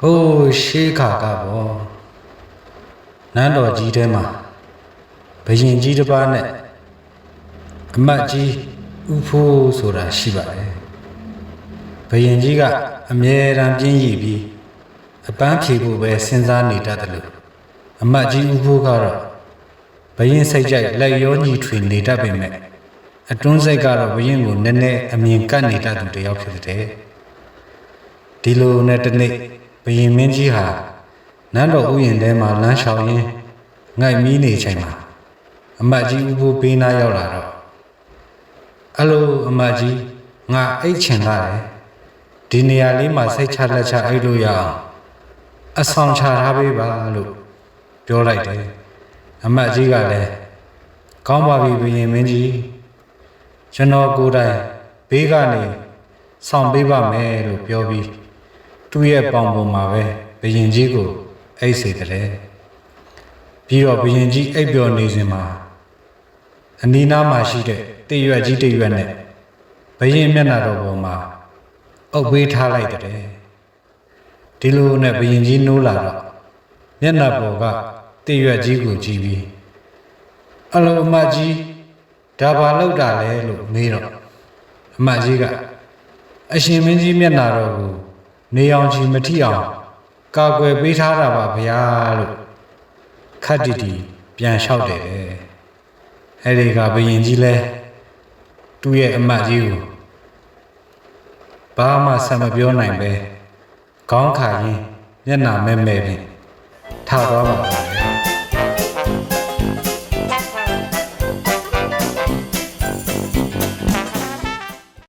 ဟိုးရှေးခါကပေါ့နန်းတော်ကြီးထဲမှာဘုရင်ကြီးတစ်ပါးနဲ့အမတ်ကြီးဦးဖိုးဆိုတာရှိပါတယ်ဘုရင်ကြီးကအမြဲတမ်းပြင်းရည်ပြီးအပန်းဖြေဖို့ပဲစဉ်းစားနေတတ်တယ်လို့အမတ်ကြီးဦးဖိုးကတော့ဘုရင်စိတ်ကြိုက်လက်ရောညီထွေနေတတ်ပေမဲ့အတွန်းစိတ်ကတော့ဘုရင်ကိုနည်းနည်းအမြင်ကပ်နေတတ်သူတစ်ယောက်ဖြစ်တယ်ဒီလိုနဲ့တနေ့ဘုရင်မင်းကြီးဟာနန်းတော်ဥယျာဉ်ထဲမှာလမ်းလျှောက်ရင်းငိုက်မီးနေချိန်မှာအမတ်ကြီးဦးဖိုးပေးနာရောက်လာတော့အလိုအမတ်ကြီးငါအိတ်ချင်လာတယ်ဒီနေရာလေးမှာစိတ်ချလက်ချအိတ်လို့ရအောင်အဆောင်ချထားပေးပါလို့ပြောလိုက်တယ်အမတ်ကြီးကလည်းကောင်းပါပြီဘုရင်မင်းကြီးကျွန်တော်ကိုယ်တိုင်ဘေးကနေဆောင်ပေးပါမယ်လို့ပြောပြီးသူ့ရဲ့ပေါင်ပေါ်မှာပဲဘုရင်ကြီးကိုအိတ်စေတယ်ပြီးတော့ဘုရင်ကြီးအိပ်ပျော်နေစဉ်မှာအနီးနားမှာရှိတဲ့တရွက်ကြီးတရွက်နဲ့ဘုရင်မျက်နှာတော်ပေါ်မှာအုပ်ပေးထားလိုက်တယ်ဒီလိုနဲ့ဘုရင်ကြီးနိုးလာတော့မျက်နှာပေါ်ကတရွက်ကြီးကိုကြည့်ပြီးအလိုအမတ်ကြီးဒါဘာလောက်တာလဲလို့မေးတော့အမတ်ကြီးကအရှင်မင်းကြီးမျက်နှာတော်ကိုနေအောင်ချီမထိအောင်ကာကွယ်ပေးထားတာပါဗျာလို့ခတ်တီတီပြန်လျှောက်တယ်အဲ့ဒီကဘုရင်ကြီးလဲသူ့ရဲ့အမတ်ကြီးကိုဘာမှဆက်မပြောနိုင်ပဲခေါင်းခါရင်းမျက်နှာမဲမဲပင်ထသွားပါ